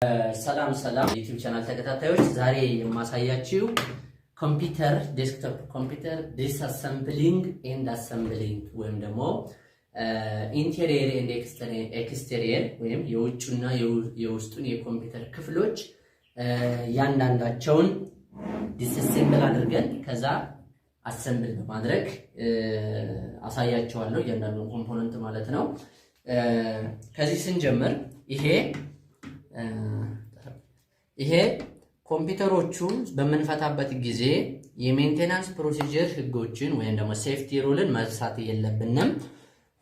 ሰላም ዩቲዩብ ቻናል ተከታታዮች ዛሬ የማሳያችሁ ኮምፒውተር ዴስክቶፕ ኮምፒውተር ዲስአሰምብሊንግ ኤንድ አሰምብሊንግ ወይም ደግሞ ኢንቴሪየር ኤንድ ኤክስቴሪየር ወይም የውጭና የውስጡን የኮምፒውተር ክፍሎች ያንዳንዳቸውን ዲስአሰምብል አድርገን ከዛ አሰምብል በማድረግ አሳያችኋለሁ እያንዳንዱን ኮምፖነንት ማለት ነው። ከዚህ ስንጀምር ይሄ ኮምፒውተሮቹ በመንፈታበት ጊዜ የሜንቴናንስ ፕሮሲጀር ህጎችን ወይም ደግሞ ሴፍቲ ሩልን መርሳት የለብንም።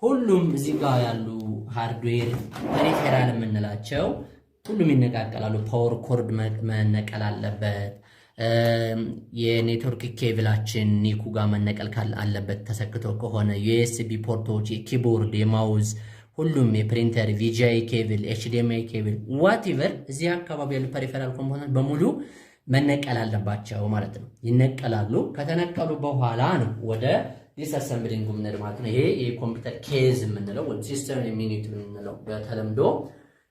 ሁሉም እዚህ ጋር ያሉ ሃርድዌር ፔሪፌራል የምንላቸው ሁሉም ይነቃቀላሉ። ፓወር ኮርድ መነቀል አለበት። የኔትወርክ ኬብላችን ኒኩ ጋር መነቀል አለበት። ተሰክቶ ከሆነ ዩኤስቢ ፖርቶች፣ የኪቦርድ፣ የማውዝ ሁሉም የፕሪንተር VGA ኬብል HDMI ኬብል ዋትኤቨር እዚህ አካባቢ ያሉ ፐሪፌራል ኮምፖነንት በሙሉ መነቀል አለባቸው ማለት ነው። ይነቀላሉ። ከተነቀሉ በኋላ ነው ወደ ዲስአሰምብሊንግ ምንድነው ማለት ነው። ይሄ የኮምፒውተር ኬዝ የምንለው ወይ ሲስተም ዩኒት የምንለው በተለምዶ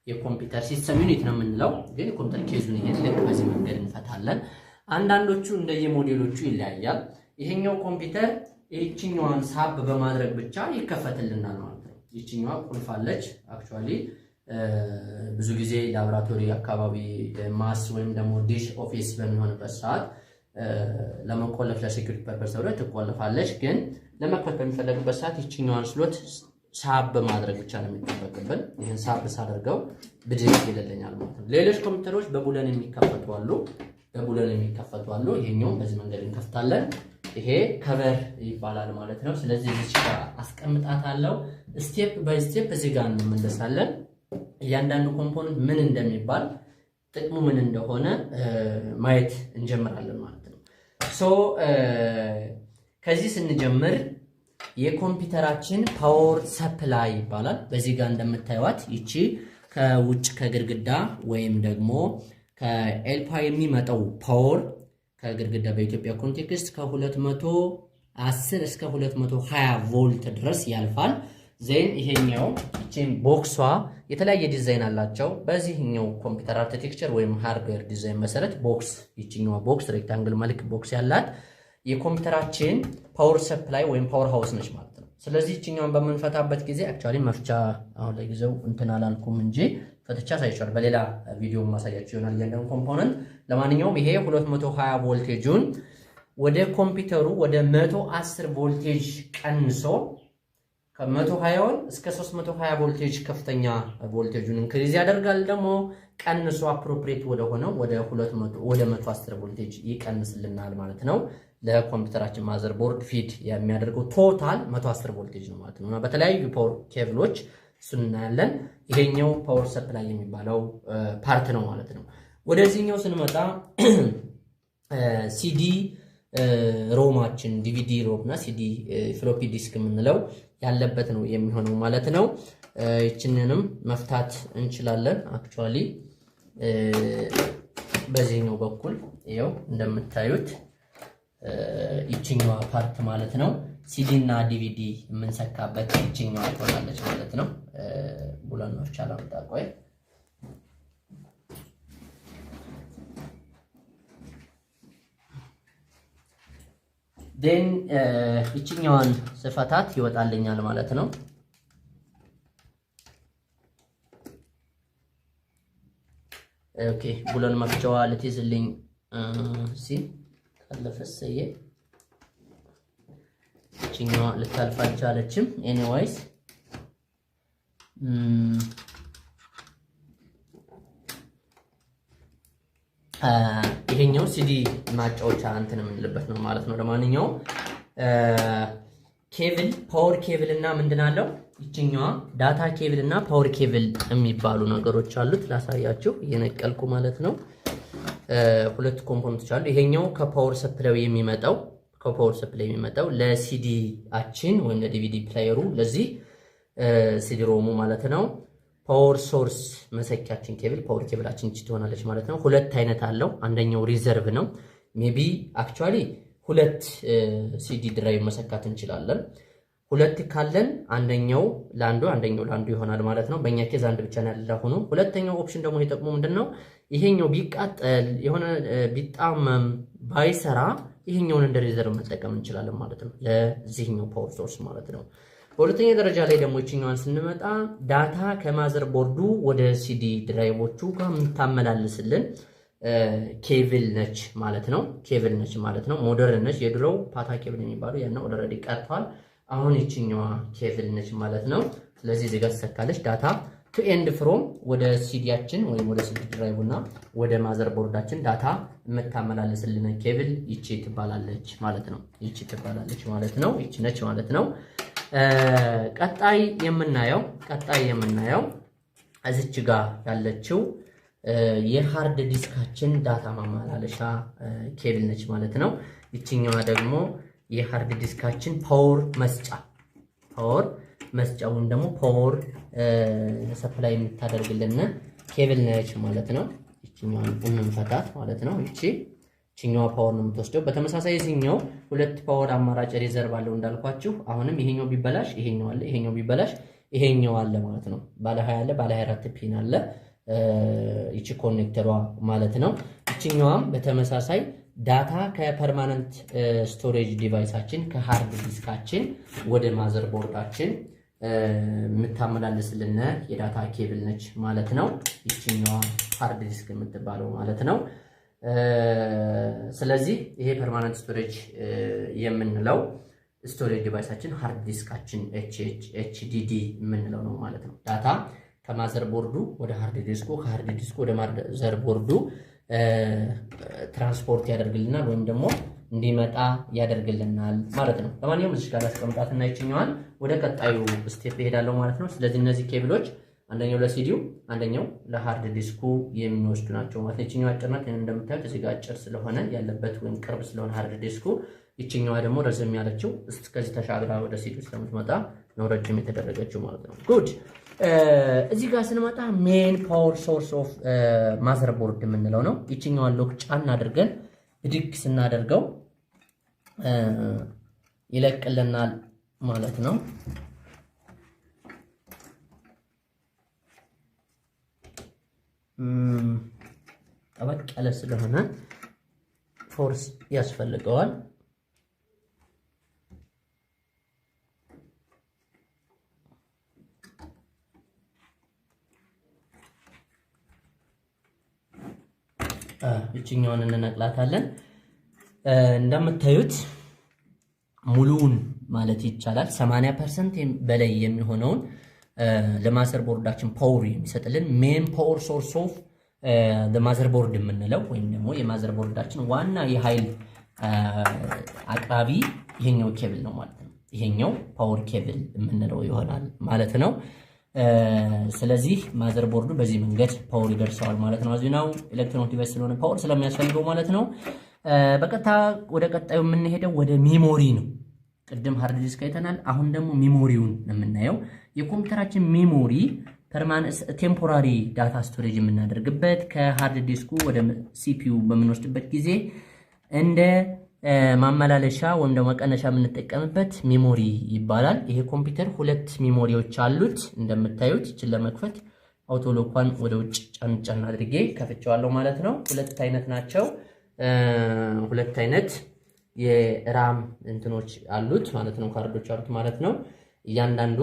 የኮምፒውተር ሲስተም ዩኒት ነው የምንለው፣ ግን የኮምፒውተር ኬዙን ልክ በዚህ መንገድ እንፈታለን። አንዳንዶቹ እንደየሞዴሎቹ ይለያያል። ይሄኛው ኮምፒውተር ይህችኛዋን ሳብ በማድረግ ብቻ ይከፈትልናል ማለት ነው። ይችኛዋ ቁልፍ አለች። አክቹአሊ ብዙ ጊዜ ላብራቶሪ አካባቢ ማስ ወይም ደግሞ ዲሽ ኦፊስ በሚሆንበት ሰዓት ለመቆለፍ ለሴኩሪቲ ፐርፐስ ተብሎ ትቆለፋለች። ግን ለመክፈት በሚፈለግበት ሰዓት ይችኛዋን ስሎት ሳብ በማድረግ ብቻ ነው የሚጠበቅብን። ይሄን ሳብ ሳደርገው ብድግ ይለኛል ማለት ነው። ሌሎች ኮምፒውተሮች በቡለን የሚከፈቱ አሉ። ይሄኛው በዚህ መንገድ እንከፍታለን። ይሄ ከቨር ይባላል ማለት ነው። ስለዚህ እዚህ ጋር አስቀምጣታለሁ። ስቴፕ ባይ ስቴፕ እዚህ ጋር እንመለሳለን። እያንዳንዱ ኮምፖነንት ምን እንደሚባል ጥቅሙ ምን እንደሆነ ማየት እንጀምራለን ማለት ነው። ከዚህ ስንጀምር የኮምፒውተራችን ፓወር ሰፕላይ ይባላል። በዚህ ጋር እንደምታዩት ይቺ ከውጭ ከግድግዳ ወይም ደግሞ ከኤልፓ የሚመጣው ፓወር ከግድግዳ በኢትዮጵያ ኮንቴክስት ከ210 እስከ 220 ቮልት ድረስ ያልፋል። ዜን ይሄኛው እቺን ቦክሷ የተለያየ ዲዛይን አላቸው። በዚህኛው ኮምፒውተር አርኪቴክቸር ወይም ሃርድዌር ዲዛይን መሰረት ቦክስ ይቺኛው ቦክስ ሬክታንግል መልክ ቦክስ ያላት የኮምፒውተራችን ፓወር ሰፕላይ ወይም ፓወር ሃውስ ነች ማለት ነው። ስለዚህ ይቺኛውን በመንፈታበት ጊዜ አክቹአሊ መፍቻ አሁን ላይ ጊዜው እንትን አላልኩም እንጂ ፈትቻ ሳይቻል በሌላ ቪዲዮ ማሳያችሁ ይሆናል እያንዳንዱ ኮምፖነንት። ለማንኛውም ይሄ 220 ቮልቴጁን ወደ ኮምፒውተሩ ወደ 110 ቮልቴጅ ቀንሶ ከ120 እስከ 320 ቮልቴጅ ከፍተኛ ቮልቴጁን ኢንክሪዝ ያደርጋል። ደግሞ ቀንሶ አፕሮፕሪየት ወደ ሆነው ወደ 110 ቮልቴጅ ይቀንስልናል ማለት ነው። ለኮምፒውተራችን ማዘርቦርድ ፊድ የሚያደርገው ቶታል 110 ቮልቴጅ ነው ማለት ነው። እና በተለያዩ ፓወር ኬብሎች እሱን እናያለን። ይሄኛው ፓወር ሰፕላይ የሚባለው ፓርት ነው ማለት ነው። ወደዚህኛው ስንመጣ ሲዲ ሮማችን ዲቪዲ ሮም እና ሲዲ ፍሎፒ ዲስክ የምንለው ያለበት ነው የሚሆነው ማለት ነው። ይችንንም መፍታት እንችላለን። አክቹአሊ በዚህኛው በኩል ይኸው እንደምታዩት ይችኛዋ ፓርት ማለት ነው ሲዲ እና ዲቪዲ የምንሰካበት ይችኛዋ ትሆናለች ማለት ነው። ቡለን መፍቻ ላምጣ ቆይ። ዴን ይችኛዋን ስፈታት ይወጣልኛል ማለት ነው። ኦኬ ቡለን መፍቻዋ ልትይዝልኝ ካለፈሰየ ይችኛዋ ልታልፍ አልቻለችም። ኤኒዌይስ ይሄኛው ሲዲ ማጫወቻ እንትን የምንልበት ነው ማለት ነው። ለማንኛውም ኬብል ፓወር ኬብል እና ምንድን አለው ይችኛዋ ዳታ ኬብል እና ፓወር ኬብል የሚባሉ ነገሮች አሉት። ላሳያችሁ እየነቀልኩ ማለት ነው። ሁለት ኮምፖነንቶች አሉ። ይሄኛው ከፓወር ሰፕላይ የሚመጣው ለሲዲ አችን ወይም ለዲቪዲ ፕሌየሩ ለዚህ ሲዲ ሮሙ ማለት ነው። ፓወር ሶርስ መሰኪያችን ኬብል ፓወር ኬብላችን እቺ ትሆናለች ማለት ነው። ሁለት አይነት አለው። አንደኛው ሪዘርቭ ነው። ሜቢ አክቹአሊ ሁለት ሲዲ ድራይቭ መሰካት እንችላለን። ሁለት ካለን አንደኛው ላንዱ ይሆናል ማለት ነው። በእኛ ኬዝ አንድ ብቻ ነው ያለው ሆኖ ሁለተኛው ኦፕሽን ደግሞ ይጠቅሙ ምንድነው ይሄኛው ቢቃጠል የሆነ ቢጣመም ባይሰራ ይሄኛውን እንደ ሪዘርቭ መጠቀም እንችላለን ማለት ነው ለዚህኛው ፓወር ሶርስ ማለት ነው። በሁለተኛ ደረጃ ላይ ደግሞ እቺኛዋን ስንመጣ ዳታ ከማዘር ቦርዱ ወደ ሲዲ ድራይቮቹ ጋር የምታመላልስልን ኬብል ነች ማለት ነው። ሞደርን ነች። የድሮው ፓታ ኬብል የሚባለው ያና ኦልሬዲ ቀርቷል። አሁን እቺኛዋ ኬብል ነች ማለት ነው። ስለዚህ እዚህ ጋር ተሰካለች ዳታ ቱ ኤንድ ፍሮም ወደ ሲዲያችን ወይም ወደ ሲዲ ድራይቭና ወደ ማዘር ቦርዳችን ዳታ የምታመላልስልን ኬብል ይቺ ትባላለች ማለት ነው። ይቺ ነች ማለት ነው። ቀጣይ የምናየው እዚች ጋር ያለችው የሃርድ ዲስካችን ዳታ ማመላለሻ ኬብል ነች ማለት ነው። ይቺኛዋ ደግሞ የሃርድ ዲስካችን ፓወር መስጫውን ደግሞ ፓወር ሰፕላይ የምታደርግልን ኬብል ነች ማለት ነው። ይቺኛዋን እንፈታት ማለት ነው። ይቺኛዋ ፓወር ነው የምትወስደው። በተመሳሳይ እዚህኛው ሁለት ፓወር አማራጭ ሪዘርቭ አለው እንዳልኳችሁ። አሁንም ይሄኛው ቢበላሽ ይሄኛው አለ፣ ይሄኛው ቢበላሽ ይሄኛው አለ ማለት ነው። ባለ 20 አለ፣ ባለ 24 ፒን አለ። ይቺ ኮኔክተሯ ማለት ነው። ይቺኛዋም በተመሳሳይ ዳታ ከፐርማነንት ስቶሬጅ ዲቫይሳችን ከሃርድ ዲስካችን ወደ ማዘር ቦርዳችን የምታመላልስልን የዳታ ኬብል ነች ማለት ነው። ይቺኛዋ ሃርድ ዲስክ የምትባለው ማለት ነው። ስለዚህ ይሄ ፐርማነንት ስቶሬጅ የምንለው ስቶሬጅ ዲቫይሳችን ሃርድ ዲስካችን ኤችዲዲ የምንለው ነው ማለት ነው። ዳታ ከማዘር ቦርዱ ወደ ሃርድ ዲስኩ ከሃርድ ዲስኩ ወደ ማዘር ቦርዱ ትራንስፖርት ያደርግልናል ወይም ደግሞ እንዲመጣ ያደርግልናል ማለት ነው። ለማንኛውም እዚህ ጋር አስቀምጣትና ይችኛዋን ወደ ቀጣዩ ስቴፕ እሄዳለሁ ማለት ነው። ስለዚህ እነዚህ ኬብሎች አንደኛው ለሲዲው አንደኛው ለሃርድ ዲስኩ የሚወስዱ ናቸው ማለት ነው። ይችኛዋ አጭር ናት እንደምታዩት እዚህ ጋር አጭር ስለሆነ ያለበት ወይም ቅርብ ስለሆነ ሃርድ ዲስኩ፣ ይችኛዋ ደግሞ ረዘም ያለችው እስከዚህ ተሻግራ ወደ ሲዲው ስለምትመጣ ነው ረጅም የተደረገችው ማለት ነው። ጉድ እዚህ ጋር ስንመጣ ሜን ፓወር ሶርስ ኦፍ ማዘር ቦርድ የምንለው ነው። ይችኛዋን ሎክ ጫን አድርገን ብድግ ስናደርገው ይለቅልናል ማለት ነው። ጠበቅ ያለ ስለሆነ ፎርስ ያስፈልገዋል። እቺኛውን እንነቅላታለን። እንደምታዩት ሙሉውን ማለት ይቻላል 80% በላይ የሚሆነውን ለማዘር ቦርዳችን ፓወር የሚሰጥልን ሜን ፓወር ሶርስ ኦፍ ለማዘር ቦርድ የምንለው ወይም ደግሞ የማዘር ቦርዳችን ዋና የኃይል አቅራቢ ይሄኛው ኬብል ነው ማለት ነው። ይሄኛው ፓወር ኬብል የምንለው ይሆናል ማለት ነው። ስለዚህ ማዘር ቦርዱ በዚህ መንገድ ፓወር ይደርሰዋል ማለት ነው። አዚናው ኤሌክትሮኒክ ዲቫይስ ስለሆነ ፓወር ስለሚያስፈልገው ማለት ነው። በቀጥታ ወደ ቀጣዩ የምንሄደው ወደ ሜሞሪ ነው። ቅድም ሃርድ ዲስክ አይተናል። አሁን ደግሞ ሜሞሪውን የምናየው የኮምፒውተራችን ሜሞሪ ቴምፖራሪ ዳታ ስቶሬጅ የምናደርግበት ከሃርድ ዲስኩ ወደ ሲፒዩ በምንወስድበት ጊዜ እንደ ማመላለሻ ወይም ደግሞ መቀነሻ የምንጠቀምበት ሜሞሪ ይባላል። ይሄ ኮምፒውተር ሁለት ሜሞሪዎች አሉት እንደምታዩት። እችን ለመክፈት አውቶሎኳን ወደ ውጭ ጫን አድርጌ ከፍቼዋለሁ ማለት ነው። ሁለት አይነት ናቸው። ሁለት አይነት የራም እንትኖች አሉት ማለት ነው፣ ካርዶች አሉት ማለት ነው። እያንዳንዱ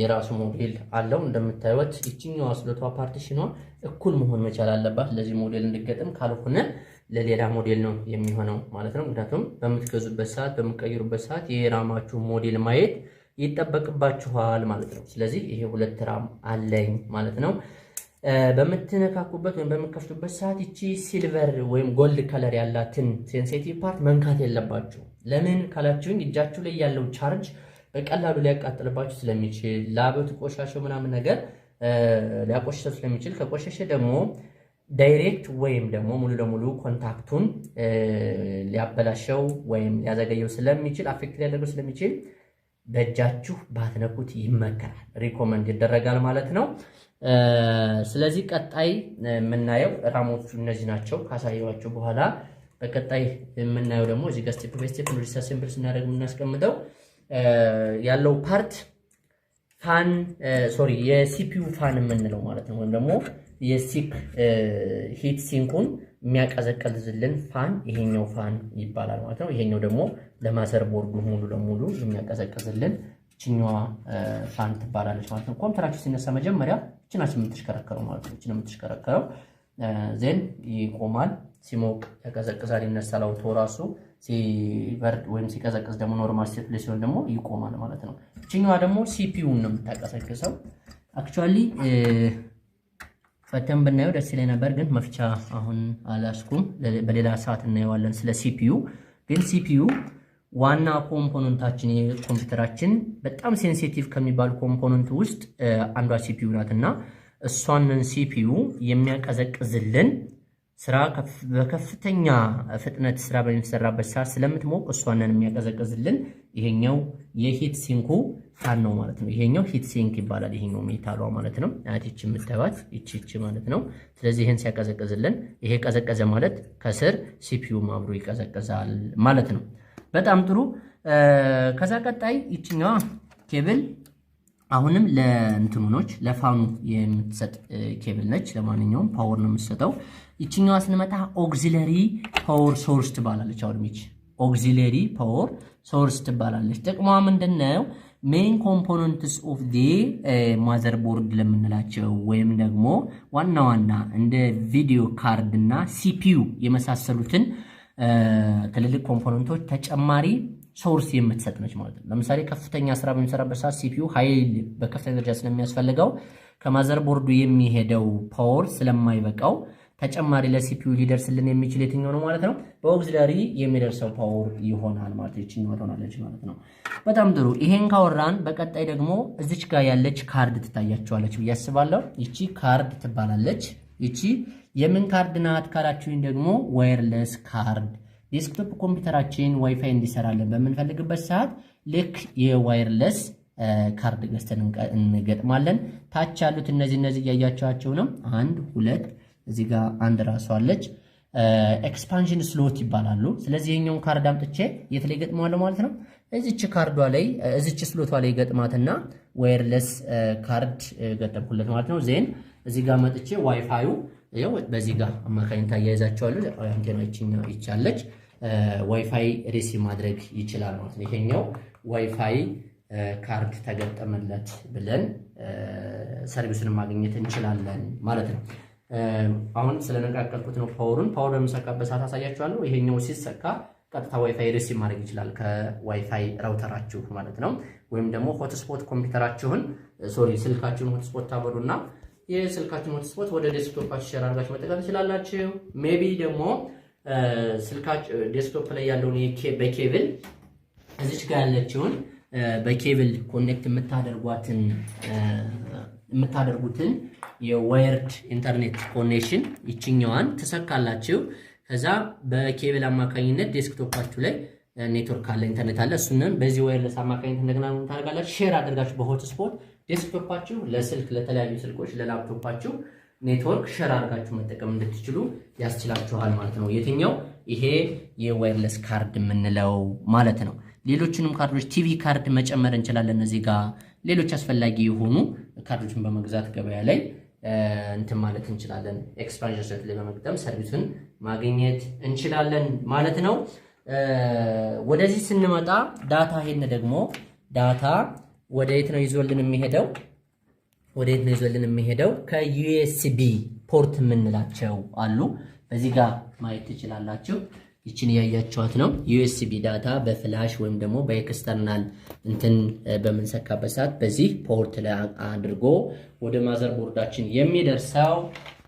የራሱ ሞዴል አለው እንደምታዩት። እቺኛው ስሎቷ ፓርቲሽኗ እኩል መሆን መቻል አለባት ለዚህ ሞዴል እንድገጥም፣ ካልሆነ ለሌላ ሞዴል ነው የሚሆነው ማለት ነው። ምክንያቱም በምትገዙበት ሰዓት በምትቀይሩበት ሰዓት የራማችሁ ሞዴል ማየት ይጠበቅባችኋል ማለት ነው። ስለዚህ ይሄ ሁለት ራም አለኝ ማለት ነው። በምትነካኩበት ወይም በምትከፍቱበት ሰዓት እቺ ሲልቨር ወይም ጎልድ ከለር ያላትን ሴንሲቲቭ ፓርት መንካት የለባችሁ። ለምን ካላችሁኝ እጃችሁ ላይ ያለው ቻርጅ በቀላሉ ሊያቃጥልባችሁ ስለሚችል፣ ላበት ቆሻሻው ምናምን ነገር ሊያቆሽሸው ስለሚችል፣ ከቆሸሸ ደግሞ ዳይሬክት ወይም ደግሞ ሙሉ ለሙሉ ኮንታክቱን ሊያበላሸው ወይም ሊያዘገየው ስለሚችል፣ አፌክት ሊያደርገው ስለሚችል በእጃችሁ ባትነኩት ይመከራል፣ ሪኮመንድ ይደረጋል ማለት ነው። ስለዚህ ቀጣይ የምናየው ራሞቹ እነዚህ ናቸው። ካሳየኋችሁ በኋላ በቀጣይ የምናየው ደግሞ እዚህ ጋር ስቴፕ ባይ ስቴፕ ዲስአሴምብል ስናደርግ የምናስቀምጠው ያለው ፓርት ፋን የሲፒዩ ፋን የምንለው ማለት ነው። ወይም ደግሞ የሲክ ሂት ሲንኩን የሚያቀዘቅዝልን ፋን ይሄኛው ፋን ይባላል ማለት ነው። ይሄኛው ደግሞ ለማዘር ቦርዱ ሙሉ ለሙሉ የሚያቀዘቅዝልን እችኛዋ ፋን ትባላለች ማለት ነው። ኮምፒውተራችሁ ሲነሳ መጀመሪያ እችናችን የምትሽከረከረው ማለት ነው። እችን የምትሽከረከረው ዜን ይቆማል፣ ሲሞቅ ያቀዘቅዛል፣ ይነሳል። አውቶ ራሱ ሲበርድ ወይም ሲቀዘቅዝ ደግሞ ኖርማል ስቴት ላይ ሲሆን ደግሞ ይቆማል ማለት ነው። እችኛዋ ደግሞ ሲፒዩን ነው የምታቀዘቅዘው። አክቹአሊ ፈተን ብናየው ደስ ይለኝ ነበር፣ ግን መፍቻ አሁን አላስኩም። በሌላ ሰዓት እናየዋለን ስለ ሲፒዩ። ግን ሲፒዩ ዋና ኮምፖነንታችን የኮምፒውተራችን በጣም ሴንሲቲቭ ከሚባሉ ኮምፖነንት ውስጥ አንዷ ሲፒዩ ናትና እሷንን ሲፒዩ የሚያቀዘቅዝልን ስራ በከፍተኛ ፍጥነት ስራ በሚሰራበት ሰዓት ስለምትሞቅ እሷንን የሚያቀዘቅዝልን ይሄኛው የሂት ሲንኩ ፋን ነው ማለት ነው። ይሄኛው ሂት ሲንክ ይባላል። ይሄኛው ሜታሏ ማለት ነው። አትቺ የምታዩት እቺ ማለት ነው። ስለዚህ ይሄን ሲያቀዘቅዝልን ይሄ ቀዘቀዘ ማለት ከስር ሲፒዩ አብሮ ይቀዘቅዛል ማለት ነው። በጣም ጥሩ። ከዛ ቀጣይ ይችኛዋ ኬብል አሁንም ለእንትኑኖች ለፋኑ የምትሰጥ ኬብል ነች። ለማንኛውም ፓወር ነው የምትሰጠው። ይችኛዋ ስንመጣ ኦክሲለሪ ፓወር ሶርስ ትባላለች። አሁን ይቺ ኦክሲለሪ ፓወር ሶርስ ትባላለች። ጥቅሟ ምንድነው? ሜን ኮምፖነንትስ ኦፍ ዲ ማዘርቦርድ ለምንላቸው ወይም ደግሞ ዋና ዋና እንደ ቪዲዮ ካርድ እና ሲፒዩ የመሳሰሉትን ትልልቅ ኮምፖነንቶች ተጨማሪ ሶርስ የምትሰጥ ነች ማለት ነው። ለምሳሌ ከፍተኛ ስራ በሚሰራበት ሰዓት ሲፒዩ ኃይል በከፍተኛ ደረጃ ስለሚያስፈልገው ከማዘርቦርዱ የሚሄደው ፓወር ስለማይበቃው ተጨማሪ ለሲፒዩ ሊደርስልን የሚችል የትኛው ነው ማለት ነው? በኦክሲለሪ የሚደርሰው ፓወር ይሆናል ማለት ነው። እቺ ትሆናለች ማለት ነው። በጣም ጥሩ። ይሄን ካወራን በቀጣይ ደግሞ እዚች ጋር ያለች ካርድ ትታያቸዋለች ብዬ አስባለሁ። ይቺ ካርድ ትባላለች። ይቺ የምን ካርድ ናት ካላችሁኝ ደግሞ ዋየርለስ ካርድ። ዴስክቶፕ ኮምፒውተራችን ዋይፋይ እንዲሰራለን በምንፈልግበት ሰዓት ልክ የዋየርለስ ካርድ ገዝተን እንገጥማለን። ታች ያሉት እነዚህ እያያቸዋቸው ነው። 1 2 እዚህ ጋር አንድ ራሱ አለች። ኤክስፓንሽን ስሎት ይባላሉ። ስለዚህ የኛውን ካርድ አምጥቼ የት ላይ ገጥመዋለሁ ማለት ነው? እዚች ካርዷ ላይ እዚች ስሎቷ ላይ ገጥማትና ዋየርለስ ካርድ ገጠምኩለት ማለት ነው። ዜን እዚህ ጋር መጥቼ ዋይፋዩ ያው በዚህ ጋር አማካኝታ ያያዛቸዋለሁ። አንቴና ይቻለች ዋይፋይ ሪሲቭ ማድረግ ይችላል ማለት ነው። ይሄኛው ዋይፋይ ካርድ ተገጠመለት ብለን ሰርቪስን ማግኘት እንችላለን ማለት ነው። አሁን ስለነቃቀልኩት ነው ፓወሩን በምሰካበት ሰዓት አሳያችኋለሁ። ይሄኛው ሲሰካ ቀጥታ ዋይፋይ ሪሲቭ ማድረግ ይችላል ከዋይፋይ ራውተራችሁ ማለት ነው። ወይም ደግሞ ሆትስፖት ኮምፒውተራችሁን ስልካችሁን ሆትስፖት ታበሩና የስልካችሁን ሆትስፖት ወደ ዴስክቶፓችሁ ሼር አድርጋችሁ መጠቀም ትችላላችሁ። ሜቢ ደግሞ ስልካችሁ ዴስክቶፕ ላይ ያለውን በኬብል እዚች ጋር ያለችውን በኬብል ኮኔክት የምታደርጉትን የዋየርድ ኢንተርኔት ኮኔክሽን ይችኛዋን ትሰካላችሁ። ከዛ በኬብል አማካኝነት ዴስክቶፓችሁ ላይ ኔትወርክ አለ፣ ኢንተርኔት አለ። እሱንም በዚህ ዋየርለስ አማካኝነት እንደገና ታደርጋላችሁ። ሼር አድርጋችሁ በሆትስፖት ዴስክቶፓችሁ ለስልክ ለተለያዩ ስልኮች ለላፕቶፓችሁ ኔትወርክ ሼር አድርጋችሁ መጠቀም እንድትችሉ ያስችላችኋል ማለት ነው። የትኛው ይሄ የዋየርለስ ካርድ የምንለው ማለት ነው። ሌሎችንም ካርዶች ቲቪ ካርድ መጨመር እንችላለን። እዚህ ጋር ሌሎች አስፈላጊ የሆኑ ካርዶችን በመግዛት ገበያ ላይ እንትን ማለት እንችላለን። ኤክስፓንሽን ሴት ላይ በመግጠም ሰርቪሱን ማግኘት እንችላለን ማለት ነው። ወደዚህ ስንመጣ ዳታ ይሄን ደግሞ ዳታ ወደ የት ነው ይዞልን የሚሄደው? ከዩኤስቢ ፖርት የምንላቸው አሉ። በዚህ ጋር ማየት ትችላላችሁ። ይችን ያያችኋት ነው ዩኤስቢ ዳታ በፍላሽ ወይም ደግሞ በኤክስተርናል እንትን በምንሰካበት ሰዓት በዚህ ፖርት ላይ አድርጎ ወደ ማዘርቦርዳችን የሚደርሰው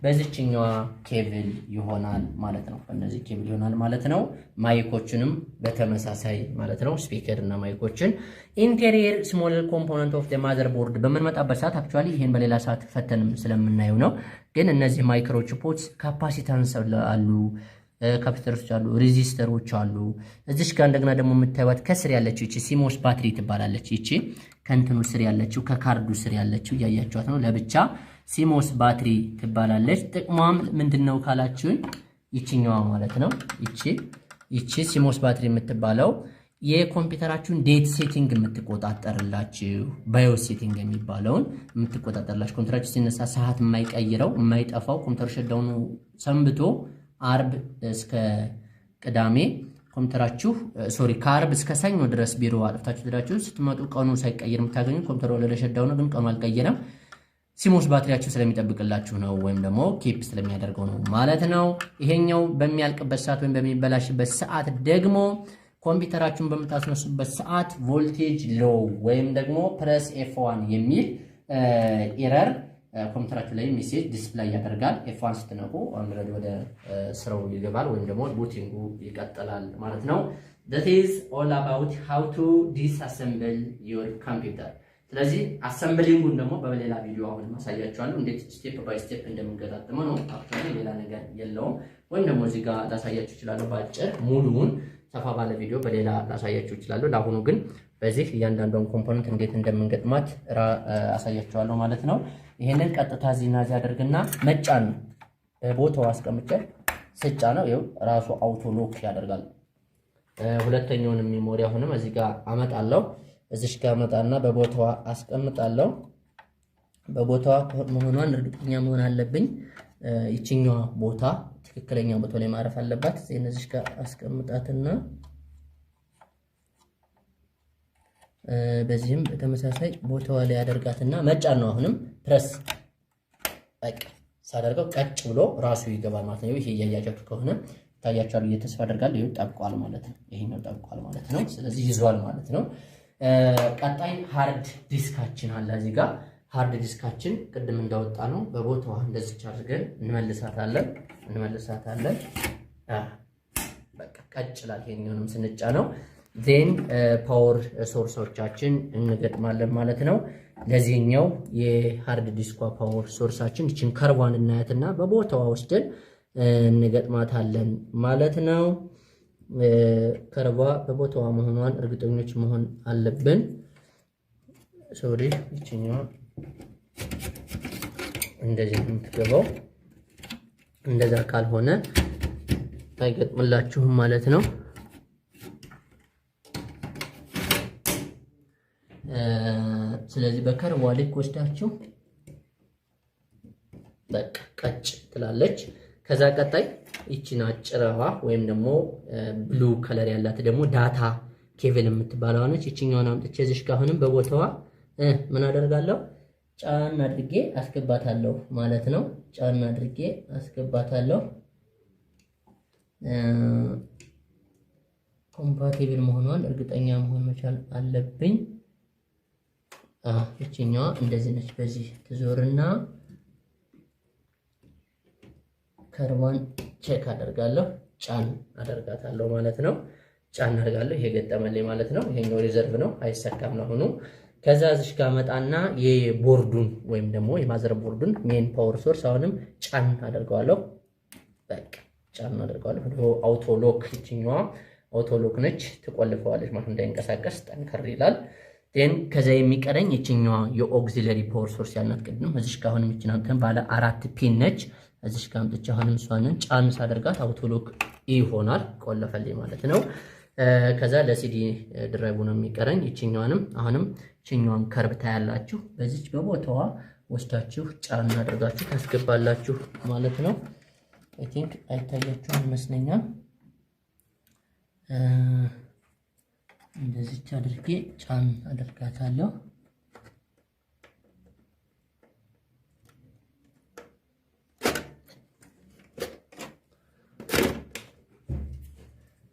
በዚህኛዋ ኬብል ይሆናል ማለት ነው። በእነዚህ ኬብል ይሆናል ማለት ነው። ማይኮችንም በተመሳሳይ ማለት ነው። ስፒከር እና ማይኮችን ኢንቴሪየር ስሞል ኮምፖነንት ኦፍ ዘ ማዘርቦርድ በምንመጣበት ሰዓት አክቹአሊ ይሄን በሌላ ሰዓት ፈተንም ስለምናየው ነው። ግን እነዚህ ማይክሮቺፖች ካፓሲታንስ አሉ፣ ካፓሲተሮች አሉ፣ ሬዚስተሮች አሉ። እዚች ጋር እንደገና ደግሞ የምታዩት ከስር ያለችው እቺ ሲሞስ ባትሪ ትባላለች። እቺ ከእንትኑ ስር ያለችው ከካርዱ ስር ያለችው ያያችኋት ነው። ለብቻ ሲሞስ ባትሪ ትባላለች። ጥቅሟም ምንድነው ካላችሁኝ ይቺኛዋ ማለት ነው። ይቺ ሲሞስ ባትሪ የምትባለው የኮምፒውተራችሁን ዴት ሴቲንግ የምትቆጣጠርላችሁ ባዮስ ሴቲንግ የሚባለውን የምትቆጣጠርላችሁ ኮምፒውተራችሁ ሲነሳ ሰዓት የማይቀይረው የማይጠፋው ኮምፒውተር ሸዳውኑ ሰንብቶ አርብ እስከ ቅዳሜ ኮምፒውተራችሁ ከአርብ እስከ ሰኞ ድረስ ቢሮ አጥፍታችሁ ትሄዳችሁ ስትመጡ ቀኑ ሳይቀየር የምታገኙ ኮምፒውተሩ ለሸዳው ነው፣ ግን ቀኑ አልቀየረም። ሲሞስ ባትሪያችሁ ስለሚጠብቅላችሁ ነው፣ ወይም ደግሞ ኬፕ ስለሚያደርገው ነው ማለት ነው። ይሄኛው በሚያልቅበት ሰዓት ወይም በሚበላሽበት ሰዓት ደግሞ ኮምፒውተራችሁን በምታስነሱበት ሰዓት ቮልቴጅ ሎው ወይም ደግሞ ፕረስ F1 የሚል ኤረር ኮምፒውተራችሁ ላይ ሜሴጅ ዲስፕላይ ያደርጋል። F1 ስትነቁ ኦልሬዲ ወደ ስራው ይገባል ወይም ደግሞ ቡቲንጉ ይቀጥላል ማለት ነው። that is all about how to disassemble your computer። ስለዚህ አሰምብሊንጉን ደግሞ በሌላ ቪዲዮ አሁን ማሳያችኋለሁ እንዴት ስቴፕ ባይ ስቴፕ እንደምንገጣጥመው ነው። አክቹአሊ ሌላ ነገር የለውም። ወይም ደግሞ እዚህ ጋር ላሳያችሁ እችላለሁ ባጭር ሙሉውን ሰፋ ባለ ቪዲዮ በሌላ ላሳያችሁ እችላለሁ። ለአሁኑ ግን በዚህ እያንዳንዱን ኮምፖነንት እንዴት እንደምንገጥማት አሳያችኋለሁ ማለት ነው። ይሄንን ቀጥታ እዚህና እዚህ አድርግና መጫን ቦታው አስቀምጬ ስጫ ነው ይኸው ራሱ አውቶ ሎክ ያደርጋል። ሁለተኛውን ሜሞሪ አሁንም እዚህ ጋር አመጣለሁ። እዚሽ ጋር አመጣና በቦታዋ አስቀምጣለሁ። በቦታዋ መሆኗን እርግጠኛ መሆን አለብኝ። ይችኛዋ ቦታ ትክክለኛ ቦታ ላይ ማረፍ አለባት። እዚሽ ጋር አስቀምጣትና በዚህም በተመሳሳይ ቦታዋ ላይ አደርጋትና መጫን ነው። አሁንም ፕረስ በቃ ሳደርገው ቀጭ ብሎ ራሱ ይገባል ማለት ነው። ይሄ እያያችሁ ከሆነ ታያችኋል ብዬ ተስፋ አደርጋለሁ። ይሄው ጠብቋል ማለት ነው። ይሄኛው ጠብቋል ማለት ነው። ስለዚህ ይዟል ማለት ነው። ቀጣይ ሃርድ ዲስካችን አለ እዚህ ጋር። ሃርድ ዲስካችን ቅድም እንዳወጣ ነው በቦታዋ እንደዚህ አድርገን እንመልሳታለን። በቃ ቀጭላል። ይሄኛውንም ስንጫ ነው ዜን ፓወር ሶርሶቻችን እንገጥማለን ማለት ነው። ለዚህኛው የሃርድ ዲስኳ ፓወር ሶርሳችን እቺን ከርቧን እናያትና በቦታዋ ወስደን እንገጥማታለን ማለት ነው። ከርቧ በቦታዋ መሆኗን እርግጠኞች መሆን አለብን። ሶሪ እቺኛው እንደዚህ የምትገባው እንደዛ ካልሆነ አይገጥምላችሁም ማለት ነው። ስለዚህ በከርቧ ልክ ወስዳችሁ በቃ ቀጭ ትላለች። ከዛ ቀጣይ ይቺን አጭረዋ ወይም ደግሞ ብሉ ከለር ያላት ደግሞ ዳታ ኬብል የምትባለው ነች። ይቺኛውን አምጥቼ እዚህ ጋር አሁንም በቦታዋ ምን አደርጋለሁ? ጫን አድርጌ አስገባታለሁ ማለት ነው። ጫን አድርጌ አስገባታለሁ። ኮምፓቲብል መሆኗን እርግጠኛ መሆን መቻል አለብኝ። እቺኛዋ እንደዚህ ነች። በዚህ ትዞርና ከርቧን ቼክ አደርጋለሁ። ጫን አደርጋታለሁ ማለት ነው። ጫን አደርጋለሁ። ይሄ ገጠመልኝ ማለት ነው። ይሄኛው ሪዘርቭ ነው፣ አይሰካም ለሆኑ። ከዛ እዚህ ጋር መጣና የቦርዱን ወይም ደግሞ የማዘር ቦርዱን ሜን ፓወር ሶርስ አሁንም ጫን አደርጋለሁ። በቃ ጫን አደርጋለሁ። አውቶ ሎክ እቺኛዋ አውቶ ሎክ ነች፣ ትቆልፈዋለች ማለት እንዳይንቀሳቀስ ጠንከር ይላል። ዴን ከዛ የሚቀረኝ እቺኛዋ የኦክሲለሪ ፓወር ሶርስ ያልናት ቅድም እዚህ ጋር አሁንም እቺን አምጥተን ባለ 4 ፒን ነች። እዚህ ጋር አምጥቼ አሁንም እሷንን ጫን ሳደርጋት አውቶ ሎክ ይሆናል፣ ቆለፈልኝ ማለት ነው። ከዛ ለሲዲ ድራይቭ ነው የሚቀረኝ። እቺኛዋንም አሁንም እቺኛዋን ከርብ ታያላችሁ። በዚች በቦታዋ ወስዳችሁ ጫን አድርጋችሁ ታስገባላችሁ ማለት ነው። አይ ቲንክ አይታያችሁም ይመስለኛል። እንደዚህ አድርጌ ጫን አደርጋታለሁ።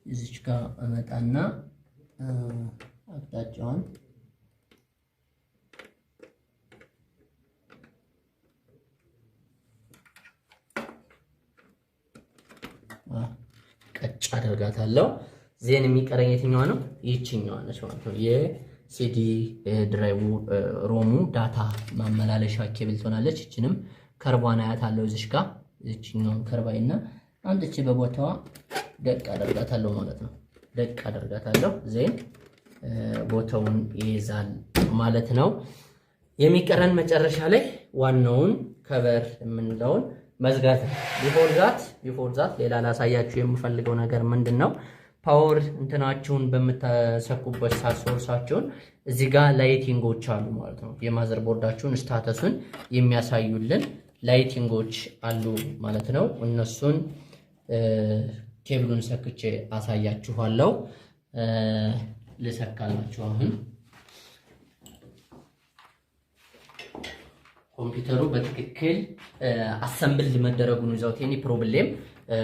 እዚች ጋር አመጣና አቅጣጫዋን ቀጭ አደርጋታለሁ። ዜን የሚቀረኝ የትኛዋ ነው? ይቺኛዋ ነች ማለት ነው። የሲዲ ድራይቭ ሮሙ ዳታ ማመላለሻ ኬብል ትሆናለች። እቺንም ከርቧን አያታለሁ። እዚሽ ጋር እቺኛውን ከርባይና አንድቼ በቦታዋ ደቅ አደርጋታለሁ ማለት ነው። ደቅ አደርጋታለሁ። ዜን ቦታውን ይይዛል ማለት ነው። የሚቀረን መጨረሻ ላይ ዋናውን ከቨር የምንለውን መዝጋት ነው። ቢፎር ዛት ሌላ ላሳያችሁ የምፈልገው ነገር ምንድነው? ፓወር እንትናችሁን በመታሰኩበት ሶርሳችሁን እዚህ ጋር ላይቲንጎች አሉ ማለት ነው። የማዘር ቦርዳችሁን ስታተሱን የሚያሳዩልን ላይቲንጎች አሉ ማለት ነው። እነሱን ኬብሉን ሰክቼ አሳያችኋለሁ። ልሰካላችሁ። አሁን ኮምፒውተሩ በትክክል አሰምብል መደረጉን ይዘውት የኔ ፕሮብሌም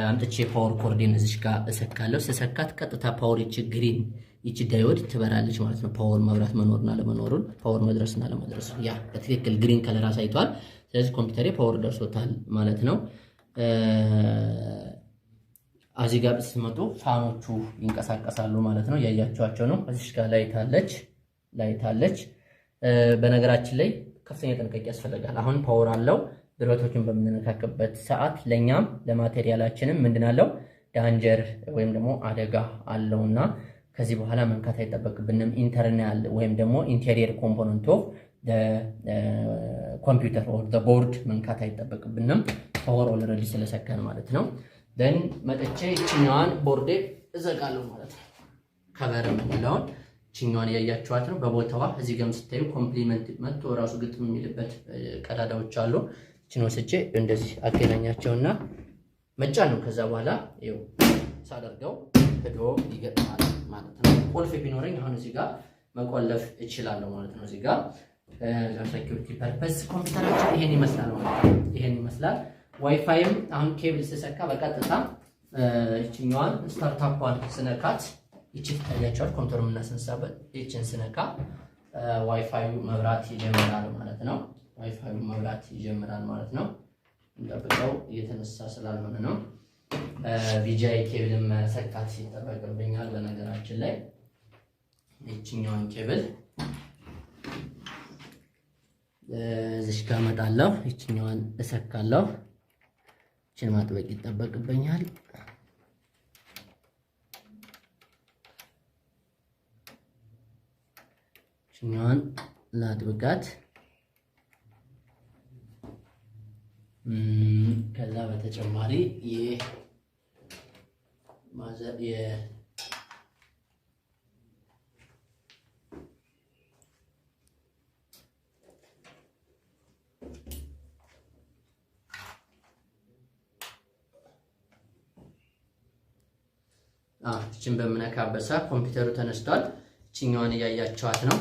አምጥቼ ፓወር ኮርዲን እዚህ ጋር እሰካለሁ። ስሰካት ቀጥታ ፓወር ግሪን ይቺ ዳይዮድ ትበራለች ማለት ነው። ፓወር መብራት መኖርና ለመኖሩን ፓወር መድረስና ለመድረሱ ያ በትክክል ግሪን ከለር አሳይቷል። ስለዚህ ኮምፒውተሬ ፓወር ደርሶታል ማለት ነው። እዚህ ጋር ስትመጡ ፋኖቹ ይንቀሳቀሳሉ ማለት ነው። ያያችኋቸው ነው። እዚህ ጋር ላይት አለች። በነገራችን ላይ ከፍተኛ ጥንቃቄ ያስፈልጋል። አሁን ፓወር አለው። ብረቶችን በምንነካከበት ሰዓት ለኛም ለማቴሪያላችንም ምንድናለው ዳንጀር ወይም ደግሞ አደጋ አለውና ከዚህ በኋላ መንካት አይጠበቅብንም። ኢንተርናል ወይም ደግሞ ኢንቴሪየር ኮምፖነንት ኦፍ ኮምፒውተር ኦር ዘ ቦርድ መንካት አይጠበቅብንም። ፓወር ኦልሬዲ ስለሰከን ማለት ነው። ደን መጥቼ እቺኛዋን ቦርዴ እዘጋለሁ ማለት ነው። ከቨር ምንለውን እቺኛዋን ያያችኋት ነው በቦታዋ። እዚህ ጋርም ስታዩ ኮምፕሊመንት መጥቶ ራሱ ግጥም የሚልበት ቀዳዳዎች አሉ። እቺን ወስጄ እንደዚህ አገናኛቸውና መጫን ነው። ከዛ በኋላ ይኸው ሳደርገው ሄዶ ይገጥማል ማለት ነው። ቁልፍ ቢኖረኝ አሁን እዚህ ጋር መቆለፍ እችላለሁ ማለት ነው። እዚህ ጋር ለሴኩሪቲ ፐርፐስ ኮምፒውተራችን ይሄን ይመስላል ማለት ነው። ይሄን ይመስላል። ዋይፋይም አሁን ኬብል ስሰካ በቀጥታ እቺኛዋን ስታርታፓን ስነካት ይቺ ታያችኋል። ኮምፒውተር ምናስነሳበት ይቺን ስነካ ዋይፋዩ መብራት ይጀምራል ማለት ነው። ዋይፋዩ መብራት ይጀምራል ማለት ነው። እንደበቀው እየተነሳ ስላልሆነ ነው። ቪጂአይ ኬብልም መሰካት ይጠበቅብኛል። በነገራችን ላይ እቺኛዋን ኬብል እዚህ ጋር መጣለሁ። እቺኛዋን እሰካለሁ። እቺን ማጥበቅ ይጠበቅብኛል። እቺኛዋን ላጥብቃት። ከዛ በተጨማሪ እቺን በመነካበሳ ኮምፒውተሩ ተነስቷል። እቺኛዋን ያያችኋት ነው።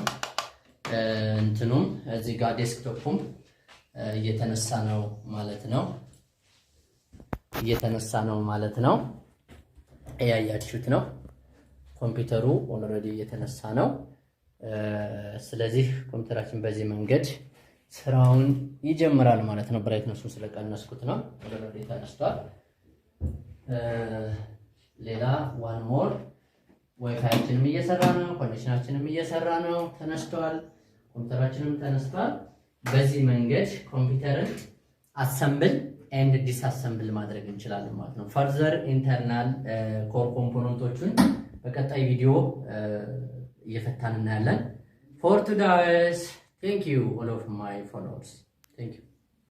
እንትኑም እዚህ ጋር ዴስክቶፑም እየተነሳ ነው ማለት ነው። ያያችሁት ነው። ኮምፒውተሩ ኦልሬዲ እየተነሳ ነው። ስለዚህ ኮምፒውተራችን በዚህ መንገድ ስራውን ይጀምራል ማለት ነው። ብራይትነሱን ስለቀነስኩት ነው። ኦልሬዲ ተነስቷል። ሌላ ዋን ሞር ዋይፋያችንም እየሰራ ነው። ኮኔክሽናችንም እየሰራ ነው። ተነስቷል። ኮምፒውተራችንም ተነስቷል። በዚህ መንገድ ኮምፒውተርን አሰምብል ኤንድ ዲስአሰምብል ማድረግ እንችላለን ማለት ነው። ፈርዘር ኢንተርናል ኮር ኮምፖነንቶቹን በቀጣይ ቪዲዮ እየፈታን እናያለን። ፎር ቱዴይስ ቴንክ ዩ ኦል ኦፍ ማይ ፎሎወርስ ቴንክ ዩ